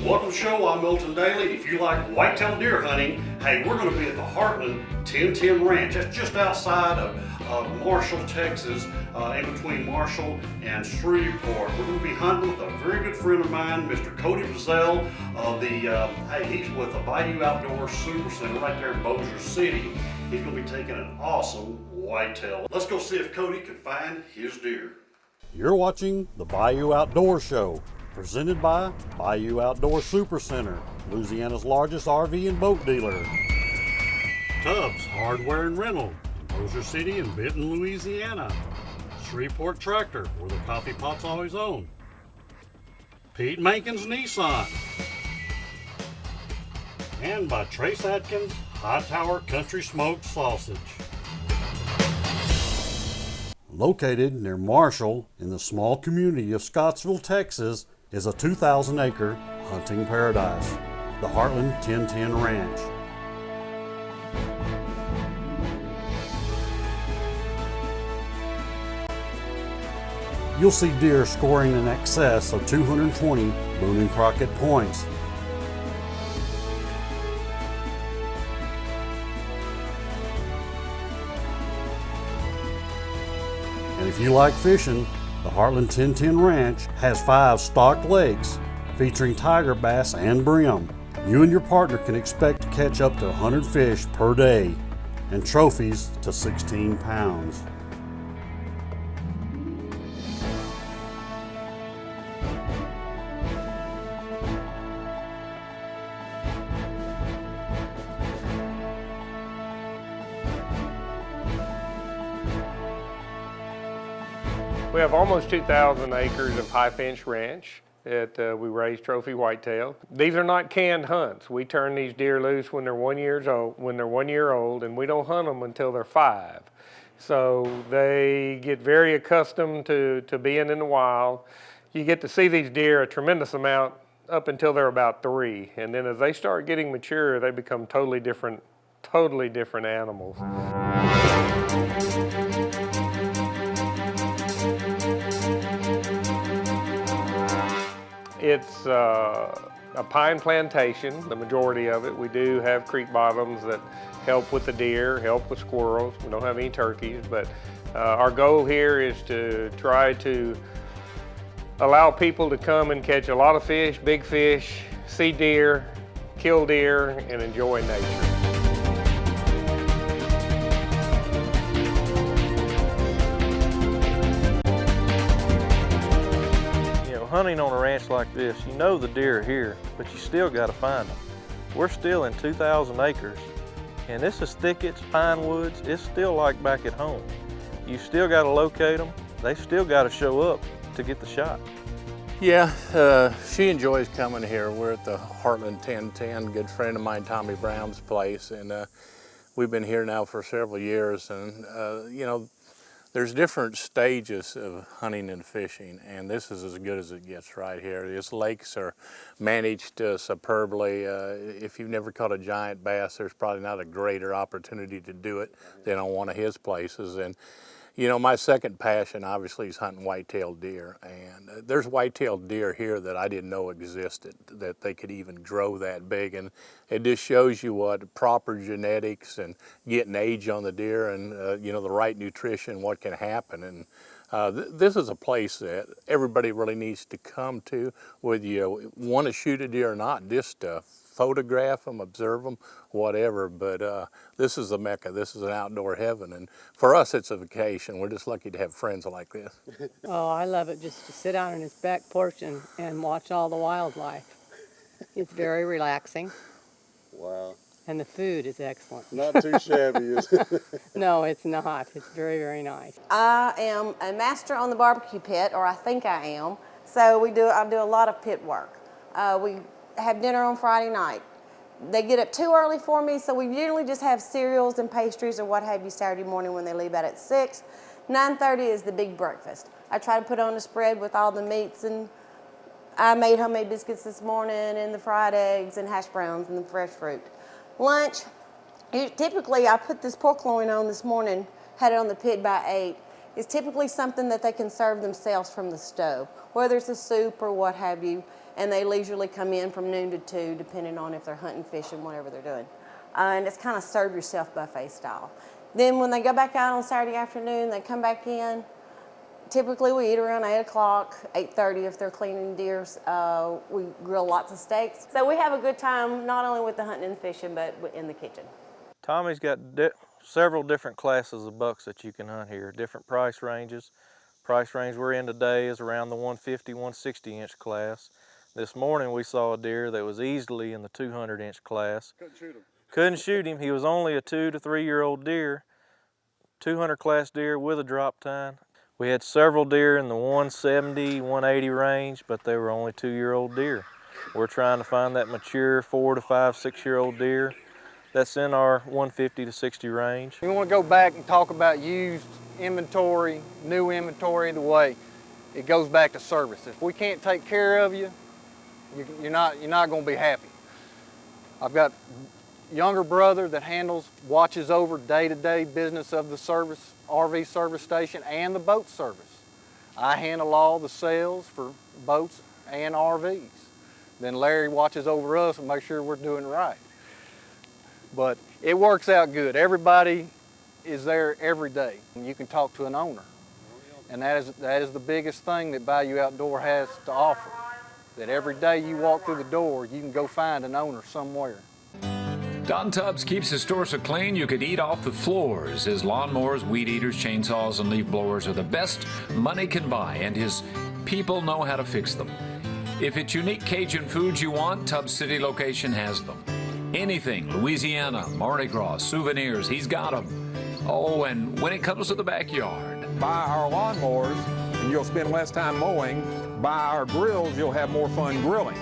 Welcome to the show. I'm Milton Daly. If you like whitetail deer hunting, hey, we're going to be at the Hartland 1010 Ranch. That's just outside of Marshall, Texas, in between Marshall and Shreveport. We're going to be hunting with a very good friend of mine, Mr. Cody Brazzel. He's with the Bayou Outdoor Supercenter right there in Bossier City. He's going to be taking an awesome whitetail. Let's go see if Cody can find his deer. You're watching the Bayou Outdoor Show, presented by Bayou Outdoor Supercenter, Louisiana's largest RV and boat dealer. Tubbs Hardware and Rental in Bossier City and Benton, Louisiana. Shreveport Tractor, where the coffee pot's always on. Pete Mankins Nissan. And by Trace Atkins Hightower Country Smoked Sausage. Located near Marshall in the small community of Scottsville, Texas, is a 2,000-acre hunting paradise, the Hartland 1010 Ranch. You'll see deer scoring in excess of 220 Boone and Crockett points. And if you like fishing, the Hartland 1010 Ranch has 5 stocked lakes featuring tiger bass and brim. You and your partner can expect to catch up to 100 fish per day and trophies to 16 pounds. We have almost 2,000 acres of high fence ranch that we raise trophy whitetail. These are not canned hunts. We turn these deer loose when they're 1 year old, and we don't hunt them until they're 5. So they get very accustomed to being in the wild. You get to see these deer a tremendous amount up until they're about 3, and then as they start getting mature, they become totally different animals. It's a pine plantation, the majority of it. We do have creek bottoms that help with the deer, help with squirrels. We don't have any turkeys, but our goal here is to try to allow people to come and catch a lot of fish, big fish, see deer, kill deer, and enjoy nature. Hunting on a ranch like this, you know the deer are here, but you still got to find them. We're still in 2,000 acres, and this is thickets, pine woods. It's still like back at home. You still got to locate them. They still got to show up to get the shot. Yeah, she enjoys coming here. We're at the Hartland 1010, good friend of mine, Tommy Brown's place, and we've been here now for several years, and there's different stages of hunting and fishing, and this is as good as it gets right here. These lakes are managed superbly. If you've never caught a giant bass, there's probably not a greater opportunity to do it than on one of his places. And my second passion obviously is hunting white-tailed deer, and there's white-tailed deer here that I didn't know existed, that they could even grow that big, and it just shows you what proper genetics and getting age on the deer and the right nutrition, what can happen. And this is a place that everybody really needs to come to, whether you want to shoot a deer or not, just photograph them, observe them, whatever, but this is the Mecca. This is an outdoor heaven, and for us it's a vacation. We're just lucky to have friends like this. Oh, I love it just to sit out on his back porch and watch all the wildlife. It's very relaxing. Wow. And the food is excellent. Not too shabby, is it? No, it's not. It's very, very nice. I am a master on the barbecue pit, or I think I am. So I do a lot of pit work. We have dinner on Friday night. They get up too early for me, so we generally just have cereals and pastries or what have you Saturday morning when they leave out at 6. 9:30 is the big breakfast. I try to put on a spread with all the meats, and I made homemade biscuits this morning, and the fried eggs and hash browns and the fresh fruit. Lunch, typically I put this pork loin on this morning, had it on the pit by 8. It's typically something that they can serve themselves from the stove, whether it's a soup or what have you. and they leisurely come in from noon to 2, depending on if they're hunting, fishing, whatever they're doing. And it's kind of serve yourself buffet style. Then when they go back out on Saturday afternoon, they come back in. Typically we eat around 8 o'clock, 8:30 if they're cleaning deers. We grill lots of steaks. So we have a good time, not only with the hunting and fishing, but in the kitchen. Tommy's got several different classes of bucks that you can hunt here, different price ranges. Price range we're in today is around the 150, 160 inch class. This morning we saw a deer that was easily in the 200 inch class. Couldn't shoot him. He was only a 2 to 3 year old deer, 200 class deer with a drop tine. We had several deer in the 170, 180 range, but they were only 2 year old deer. We're trying to find that mature 4 to 5, 6 year old deer that's in our 150 to 60 range. We want to go back and talk about used inventory, new inventory, the way it goes back to service. If we can't take care of you, you're not going to be happy. I've got a younger brother that watches over day-to-day business of the service, RV service station and the boat service. I handle all the sales for boats and RVs. Then Larry watches over us and makes sure we're doing right. But it works out good. Everybody is there every day. You can talk to an owner. And that is the biggest thing that Bayou Outdoor has to offer. That every day you walk through the door, you can go find an owner somewhere. Don Tubbs keeps his store so clean you could eat off the floors. His lawnmowers, weed eaters, chainsaws, and leaf blowers are the best money can buy, and his people know how to fix them. If it's unique Cajun foods you want, Tubbs City location has them. Anything, Louisiana, Mardi Gras, souvenirs, he's got them. Oh, and when it comes to the backyard. Buy our lawnmowers and you'll spend less time mowing. Buy our grills, you'll have more fun grilling.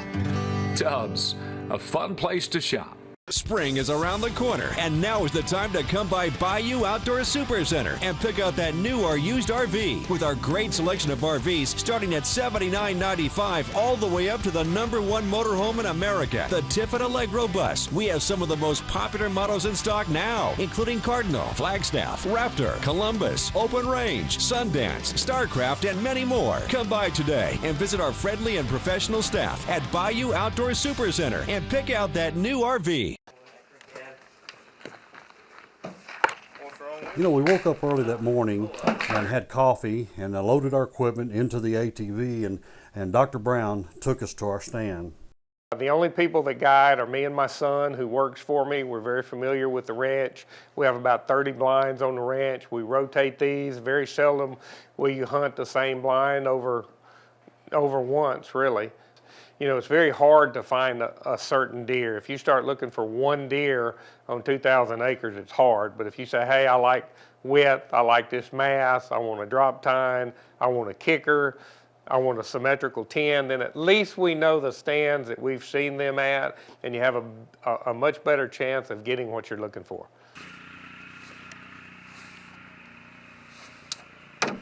Tubbs, a fun place to shop. Spring is around the corner, and now is the time to come by Bayou Outdoor Supercenter and pick out that new or used RV. With our great selection of RVs starting at $79.95 all the way up to the #1 motorhome in America, the Tiffin Allegro Bus. We have some of the most popular models in stock now, including Cardinal, Flagstaff, Raptor, Columbus, Open Range, Sundance, Starcraft, and many more. Come by today and visit our friendly and professional staff at Bayou Outdoor Supercenter and pick out that new RV. You know, we woke up early that morning and had coffee and loaded our equipment into the ATV, and Dr. Brown took us to our stand. The only people that guide are me and my son who works for me. We're very familiar with the ranch. We have about 30 blinds on the ranch. We rotate these. Very seldom will you hunt the same blind over once, really. You know, it's very hard to find a certain deer. If you start looking for one deer on 2,000 acres, it's hard. But if you say, hey, I like width, I like this mass, I want a drop tine, I want a kicker, I want a symmetrical 10, then at least we know the stands that we've seen them at, and you have a much better chance of getting what you're looking for.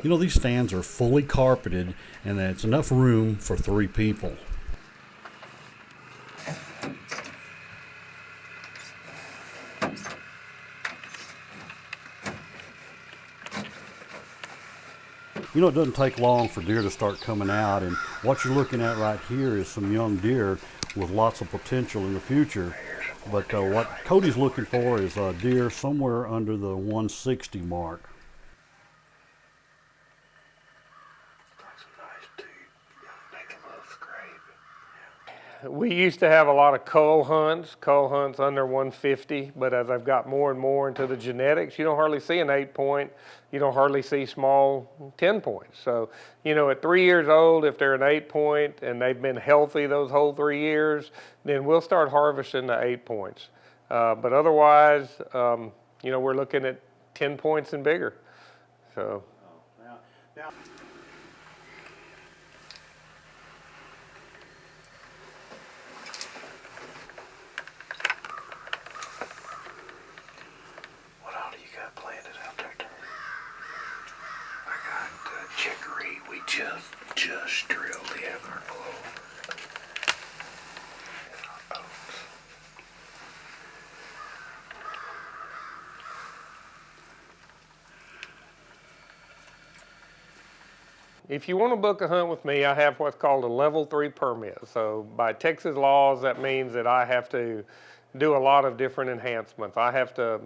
You know, these stands are fully carpeted, and it's enough room for 3 people. You know, it doesn't take long for deer to start coming out, and what you're looking at right here is some young deer with lots of potential in the future. But what Cody's looking for is a deer somewhere under the 160 mark. We used to have a lot of cull hunts under 150, but as I've got more and more into the genetics, you don't hardly see an 8-point, you don't hardly see small 10 points. So, you know, at 3 years old, if they're an 8-point and they've been healthy those whole 3 years, then we'll start harvesting the 8 points. But otherwise, you know, we're looking at 10 points and bigger. So. Now. Just drilled the other clover. If you want to book a hunt with me, I have what's called a level 3 permit. So by Texas laws, that means that I have to do a lot of different enhancements. I have to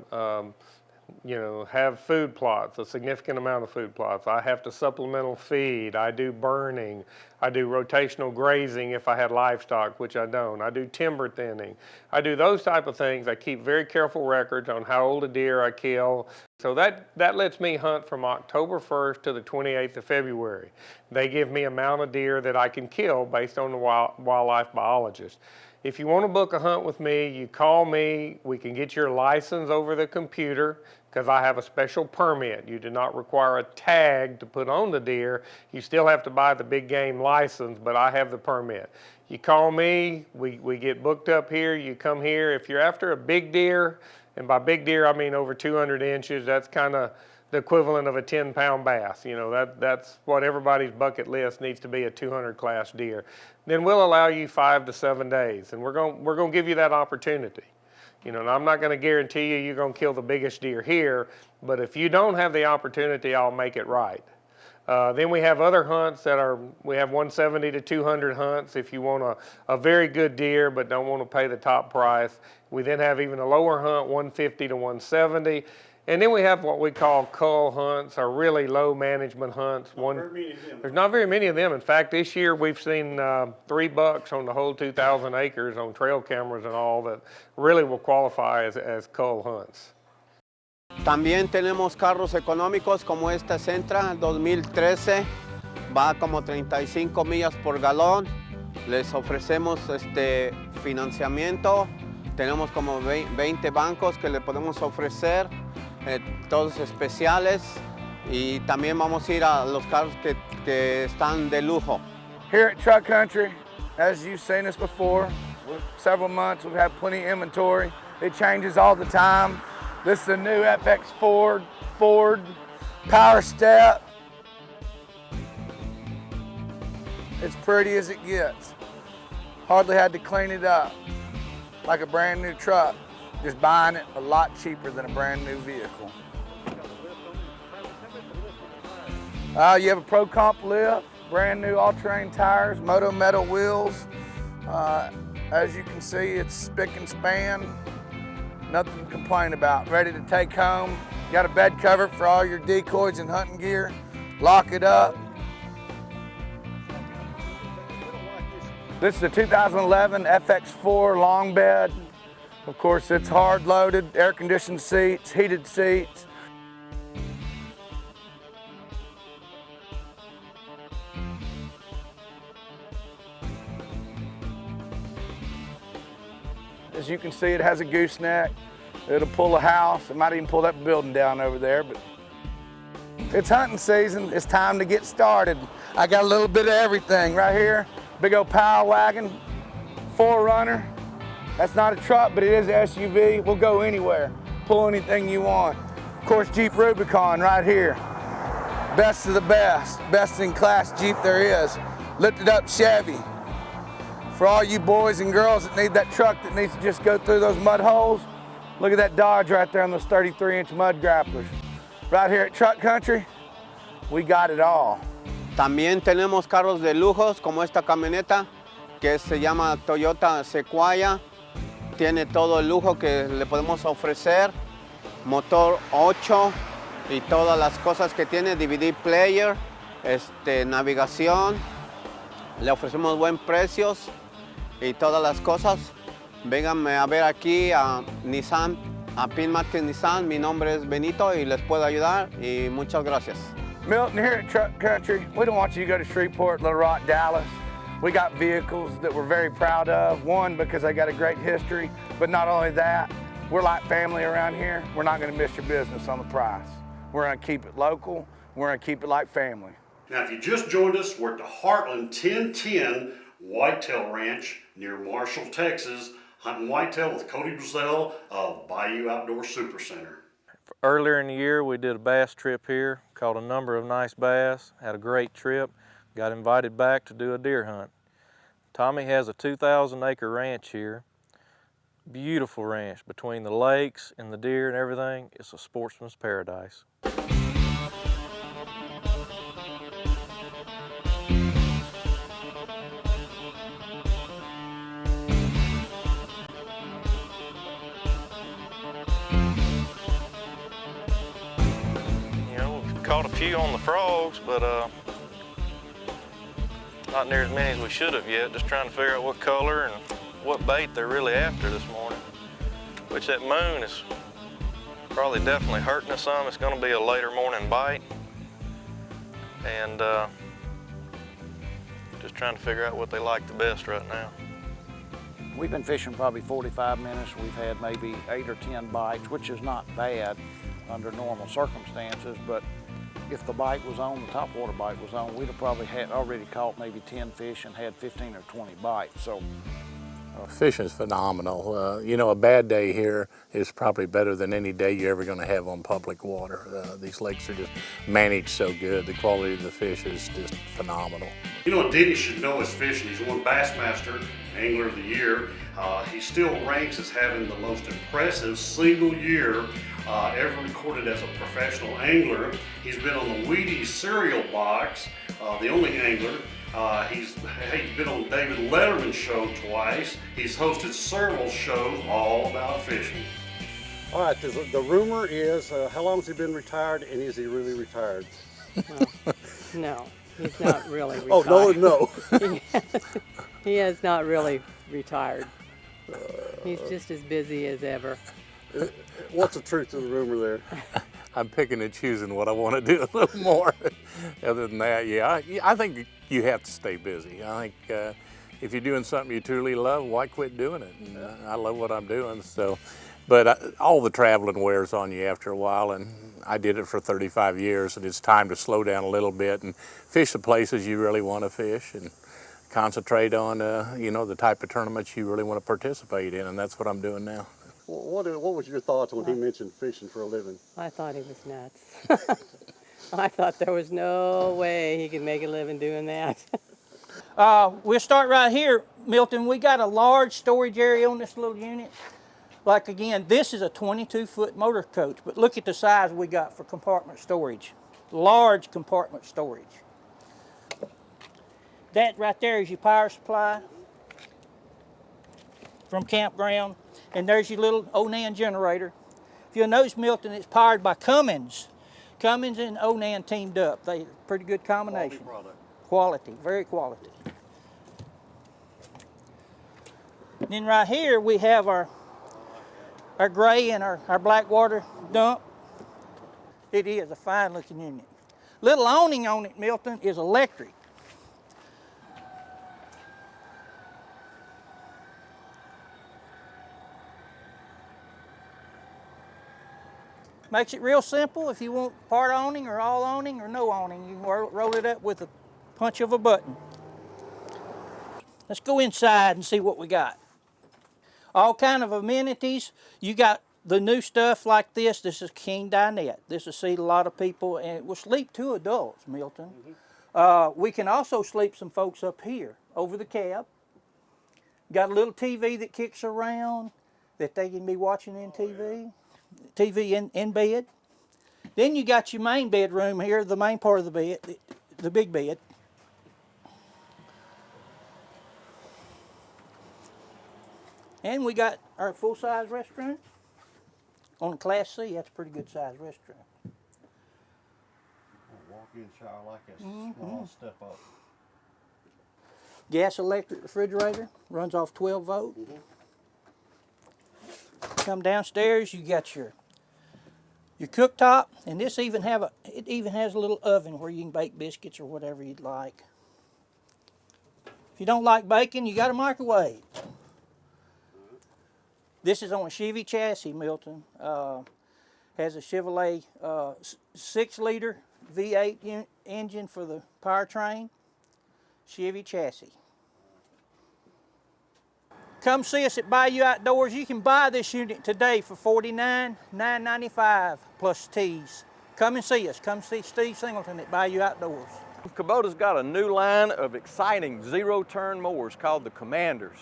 have food plots, a significant amount of food plots. I have to supplemental feed. I do burning. I do rotational grazing if I had livestock, which I don't. I do timber thinning. I do those type of things. I keep very careful records on how old a deer I kill. So that lets me hunt from October 1st to the 28th of February. They give me amount of deer that I can kill based on the wildlife biologist. If you want to book a hunt with me, you call me. We can get your license over the computer because I have a special permit. You do not require a tag to put on the deer. You still have to buy the big game license, but I have the permit. You call me, we get booked up here, you come here. If you're after a big deer, and by big deer I mean over 200 inches, that's kind of the equivalent of a 10-pound bass. That's what everybody's bucket list needs to be, a 200 class deer. Then we'll allow you 5 to 7 days, and we're going to give you that opportunity. And I'm not going to guarantee you're going to kill the biggest deer here, but if you don't have the opportunity, I'll make it right. Then we have other hunts we have 170 to 200 hunts if you want a very good deer but don't want to pay the top price. We then have even a lower hunt, 150 to 170. And then we have what we call cull hunts, or really low management hunts. There's not very many of them. In fact, this year we've seen 3 bucks on the whole 2,000 acres on trail cameras and all that really will qualify as cull hunts. También tenemos carros económicos como esta Sentra 2013, va como 35 millas por galón. Les ofrecemos financiamiento. Tenemos como 20 bancos que le podemos ofrecer. Todos especiales, y también vamos a ir a los carros que están de lujo. Here at Truck Country, as you've seen us before, with several months we've had plenty of inventory. It changes all the time. This is a new FX Ford Power Step. It's pretty as it gets. Hardly had to clean it up, like a brand new truck. Just buying it a lot cheaper than a brand new vehicle. You have a Pro Comp lift, brand new all-terrain tires, Moto metal wheels. As you can see, it's spick and span. Nothing to complain about. Ready to take home. Got a bed cover for all your decoys and hunting gear. Lock it up. This is a 2011 FX4 long bed. Of course, it's hard loaded, air conditioned seats, heated seats. As you can see, it has a gooseneck. It'll pull a house. It might even pull that building down over there, but it's hunting season. It's time to get started. I got a little bit of everything right here. Big old power wagon, 4Runner. That's not a truck, but it is an SUV. We'll go anywhere, pull anything you want. Of course, Jeep Rubicon right here. Best of the best in class Jeep there is. Lifted up Chevy. For all you boys and girls that need that truck that needs to just go through those mud holes, look at that Dodge right there on those 33-inch mud grapplers. Right here at Truck Country, we got it all. También tenemos carros de lujos como esta camioneta que se llama Toyota Sequoia. Tiene todo el lujo que le podemos ofrecer, motor 8 y todas las cosas que tiene, DVD player, navegación. Le ofrecemos buen precios y todas las cosas. Vénganme a ver aquí a Nissan, a Pin Martin Nissan. Mi nombre es Benito y les puedo ayudar, y muchas gracias. Milton, here at Truck Country, we don't want you to go to Shreveport, Little Rock, Dallas. We got vehicles that we're very proud of. One, because they got a great history, but not only that, we're like family around here. We're not going to miss your business on the price. We're going to keep it local. We're going to keep it like family. Now, if you just joined us, we're at the Hartland 1010 Whitetail Ranch near Marshall, Texas, hunting whitetail with Cody Brazzel of Bayou Outdoor Supercenter. Earlier in the year, we did a bass trip here, caught a number of nice bass, had a great trip, got invited back to do a deer hunt. Tommy has a 2,000-acre ranch here. Beautiful ranch. Between the lakes and the deer and everything, it's a sportsman's paradise. Caught a few on the frogs, but not near as many as we should have yet. Just trying to figure out what color and what bait they're really after this morning. Which that moon is probably definitely hurting us some. It's going to be a later morning bite. And just trying to figure out what they like the best right now. We've been fishing probably 45 minutes. We've had maybe 8 or 10 bites, which is not bad under normal circumstances, but if the bite was on, the topwater bite was on, we'd have probably had already caught maybe 10 fish and had 15 or 20 bites. So fishing is phenomenal. You know, a bad day here is probably better than any day you're ever going to have on public water. These lakes are just managed so good. The quality of the fish is just phenomenal. You know what Denny should know is fishing. He's won Bassmaster Angler of the Year. He still ranks as having the most impressive single year ever recorded as a professional angler. He's been on the Wheaties cereal box, the only angler. He's been on David Letterman's show twice. He's hosted several shows all about fishing. All right, the rumor is, how long has he been retired, and is he really retired? No, he's not really retired. Oh, no. He has not really retired. He's just as busy as ever. What's the truth of the rumor there? I'm picking and choosing what I want to do a little more. Other than that, yeah, I think you have to stay busy. I think if you're doing something you truly love, why quit doing it? And I love what I'm doing. So, but all the traveling wears on you after a while, and I did it for 35 years, and it's time to slow down a little bit and fish the places you really want to fish and concentrate on, you know, the type of tournaments you really want to participate in, and that's what I'm doing now. What was your thoughts when he mentioned fishing for a living? I thought he was nuts. I thought there was no way he could make a living doing that. We'll start right here, Milton. We got a large storage area on this little unit. Like again, this is a 22-foot motor coach, but look at the size we got for compartment storage. Large compartment storage. That right there is your power supply from campground. And there's your little Onan generator. If you'll notice, Milton, it's powered by Cummins. Cummins and Onan teamed up. They pretty good combination. Quality product. Quality, very quality. And then right here we have our gray and our black water dump. It is a fine looking unit. Little awning on it, Milton, is electric. Makes it real simple. If you want part awning or all awning or no awning, you can roll it up with a punch of a button. Let's go inside and see what we got. All kind of amenities. You got the new stuff like this. This is king dinette. This will seat a lot of people, and it will sleep 2 adults, Milton. We can also sleep some folks up here over the cab. Got a little TV that kicks around that they can be watching in TV. TV in bed. Then you got your main bedroom here, the main part of the bed, the big bed. And we got our full-size restaurant on Class C. That's a pretty good size restaurant. Walk-in shower like a small step up. Gas electric refrigerator, runs off 12 volt. Come downstairs, you got your cooktop, and this even has a little oven where you can bake biscuits or whatever you'd like. If you don't like bacon, you got a microwave. This is on a Chevy chassis, Milton. Has a Chevrolet 6-liter V8 engine for the powertrain. Chevy chassis. Come see us at Bayou Outdoors. You can buy this unit today for $49,995 plus teas. Come and see us. Come see Steve Singleton at Bayou Outdoors. Kubota's got a new line of exciting zero-turn mowers called the Commanders,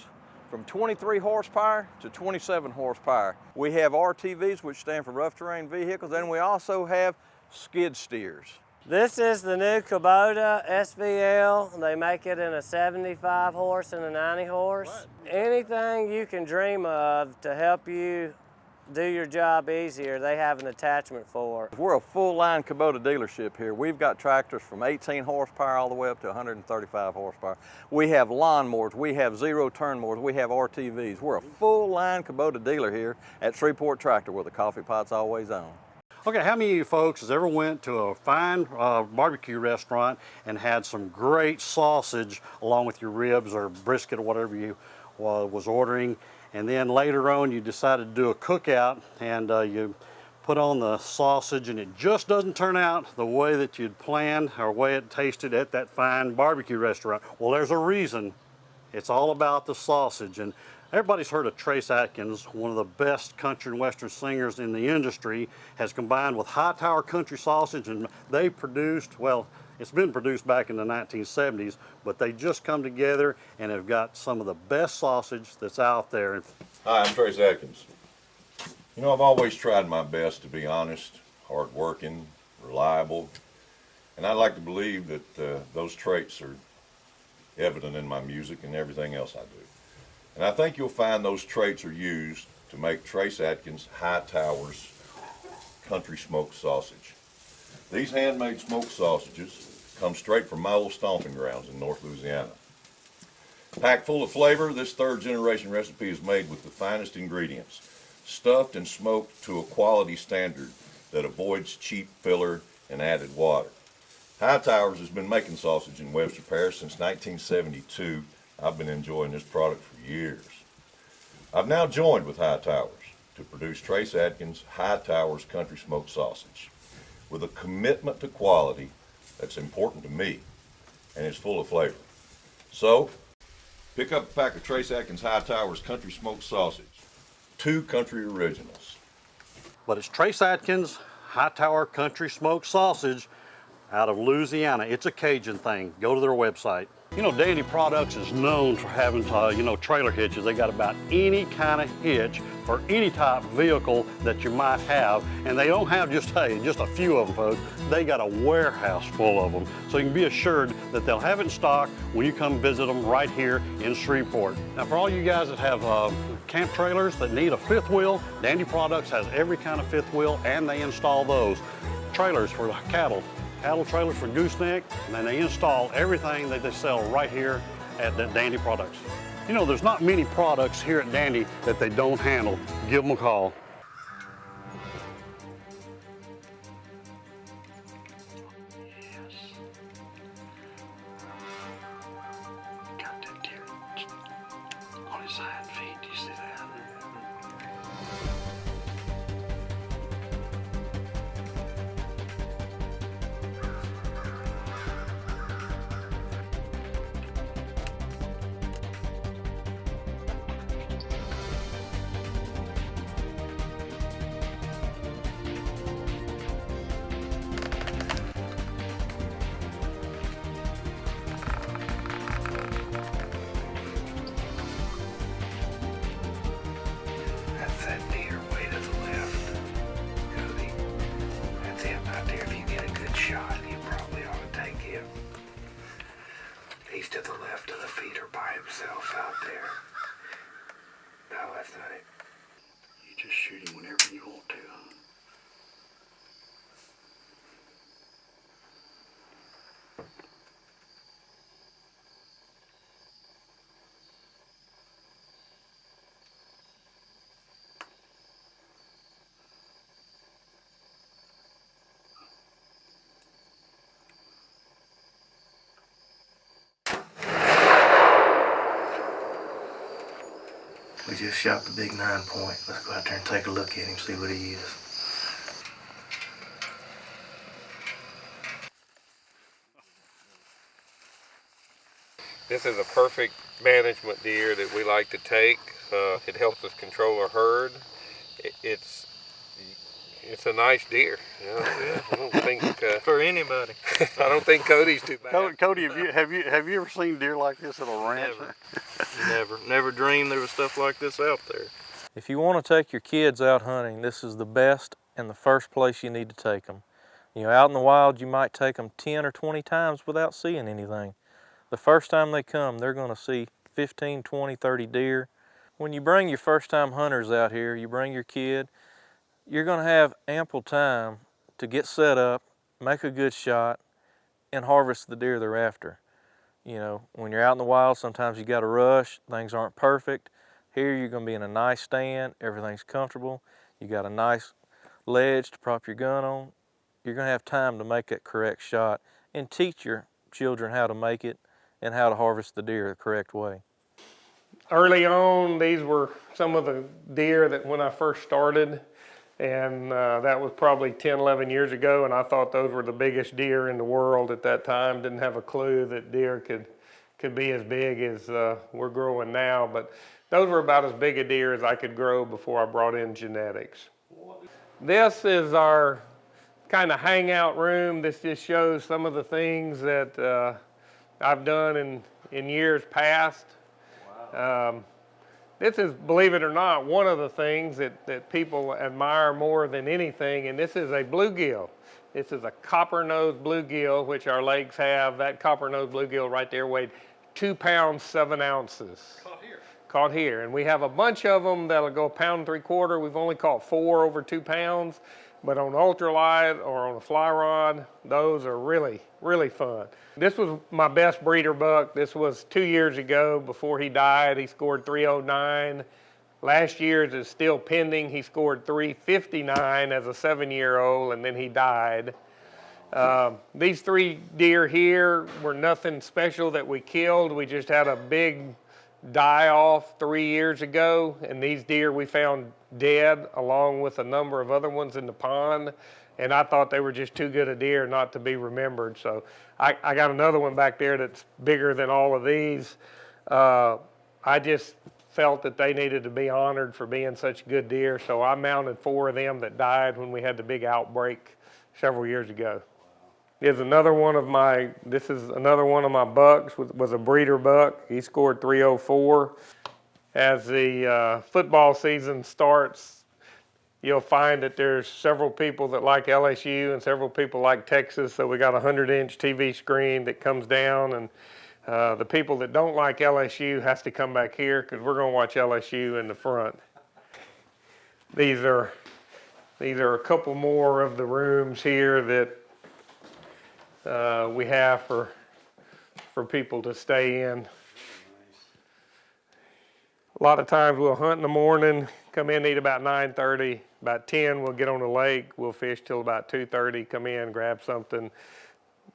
from 23 horsepower to 27 horsepower. We have RTVs, which stand for rough terrain vehicles, and we also have skid steers. This is the new Kubota SVL. They make it in a 75 horse and a 90 horse. What? Anything you can dream of to help you do your job easier, they have an attachment for. We're a full-line Kubota dealership here. We've got tractors from 18 horsepower all the way up to 135 horsepower. We have lawnmowers, we have zero-turn mowers, we have RTVs. We're a full-line Kubota dealer here at Shreveport Tractor where the coffee pot's always on. Okay, how many of you folks has ever went to a fine barbecue restaurant and had some great sausage along with your ribs or brisket or whatever you was ordering, and then later on you decided to do a cookout and you put on the sausage and it just doesn't turn out the way that you'd planned or the way it tasted at that fine barbecue restaurant? Well, there's a reason. It's all about the sausage. And everybody's heard of Trace Atkins, one of the best country and western singers in the industry, has combined with Hightower Country Sausage, and they produced, well, it's been produced back in the 1970s, but they just come together and have got some of the best sausage that's out there. Hi, I'm Trace Atkins. You know, I've always tried my best to be honest, hardworking, reliable, and I like to believe that those traits are evident in my music and everything else I do. And I think you'll find those traits are used to make Trace Atkins Hightower's Country Smoked Sausage. These handmade smoked sausages come straight from my old stomping grounds in North Louisiana. Packed full of flavor, this third generation recipe is made with the finest ingredients, stuffed and smoked to a quality standard that avoids cheap filler and added water. Hightower's has been making sausage in Webster Parish since 1972. I've been enjoying this product for years. I've now joined with Hightower's to produce Trace Atkins Hightower's Country Smoked Sausage with a commitment to quality that's important to me and is full of flavor. So, pick up a pack of Trace Atkins Hightower's Country Smoked Sausage, 2 country originals. But it's Trace Atkins Hightower Country Smoked Sausage out of Louisiana. It's a Cajun thing. Go to their website. You know, Dandy Products is known for having, trailer hitches. They got about any kind of hitch for any type of vehicle that you might have. And they don't have just a few of them, folks. They got a warehouse full of them. So you can be assured that they'll have it in stock when you come visit them right here in Shreveport. Now, for all you guys that have camp trailers that need a fifth wheel, Dandy Products has every kind of fifth wheel, and they install those. Trailers for cattle trailers for gooseneck, and then they install everything that they sell right here at Dandy Products. You know, there's not many products here at Dandy that they don't handle. Give them a call. Got that deer on his hind feet. Do you see that? That deer way to the left, Cody. That's him out there. If you get a good shot, you probably ought to take him. He's to the left of the feeder by himself out there. No, that's not it. You just shoot him whenever you want to. We just shot the big 9-point. Let's go out there and take a look at him, see what he is. This is a perfect management deer that we like to take. It helps us control our herd. It's a nice deer. You know? I don't think for anybody. I don't think Cody's too bad. Cody, have you ever seen deer like this at a ranch? Never dreamed there was stuff like this out there. If you want to take your kids out hunting, this is the best and the first place you need to take them. You know, out in the wild, you might take them 10 or 20 times without seeing anything. The first time they come, they're going to see 15, 20, 30 deer. When you bring your first-time hunters out here, you bring your kid, you're going to have ample time to get set up, make a good shot, and harvest the deer they're after. You know, when you're out in the wild, sometimes you got to rush, things aren't perfect. Here you're going to be in a nice stand, everything's comfortable, you got a nice ledge to prop your gun on. You're going to have time to make that correct shot and teach your children how to make it and how to harvest the deer the correct way. Early on, these were some of the deer that when I first started, and that was probably 10, 11 years ago, and I thought those were the biggest deer in the world at that time. Didn't have a clue that deer could be as big as we're growing now, but those were about as big a deer as I could grow before I brought in genetics. This is our kind of hangout room. This just shows some of the things that I've done in years past. This is, believe it or not, one of the things that people admire more than anything, and this is a bluegill. This is a copper-nosed bluegill, which our lakes have. That copper-nosed bluegill right there weighed 2 pounds, 7 ounces. Caught here. Caught here. And we have a bunch of them that'll go 1.75 pounds. We've only caught 4 over 2 pounds. But on ultralight or on a fly rod, those are really, really fun. This was my best breeder buck. This was 2 years ago before he died. He scored 309. Last year's is still pending. He scored 359 as a 7-year-old, and then he died. These 3 deer here were nothing special that we killed. We just had a big die-off 3 years ago, and these deer we found dead along with a number of other ones in the pond, and I thought they were just too good a deer not to be remembered. So I got another one back there that's bigger than all of these. I just felt that they needed to be honored for being such good deer, so I mounted 4 of them that died when we had the big outbreak several years ago. This is another one of my bucks, was a breeder buck. He scored 304. As the football season starts, you'll find that there's several people that like LSU and several people like Texas, so we got a 100-inch TV screen that comes down, and the people that don't like LSU has to come back here because we're going to watch LSU in the front. These are a couple more of the rooms here that we have for people to stay in. A lot of times we'll hunt in the morning, come in, eat about 9:30. About 10, we'll get on the lake. We'll fish till about 2:30, come in, grab something.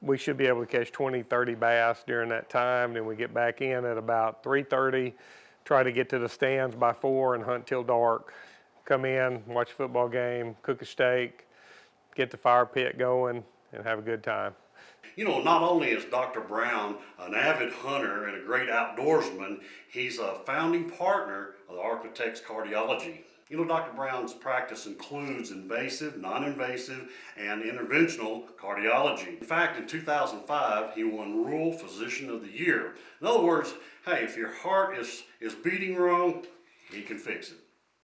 We should be able to catch 20, 30 bass during that time. Then we get back in at about 3:30, try to get to the stands by 4 and hunt till dark. Come in, watch a football game, cook a steak, get the fire pit going, and have a good time. You know, not only is Dr. Brown an avid hunter and a great outdoorsman, he's a founding partner of the Architects Cardiology. You know, Dr. Brown's practice includes invasive, non-invasive, and interventional cardiology. In fact, in 2005, he won Rural Physician of the Year. In other words, hey, if your heart is beating wrong, he can fix it.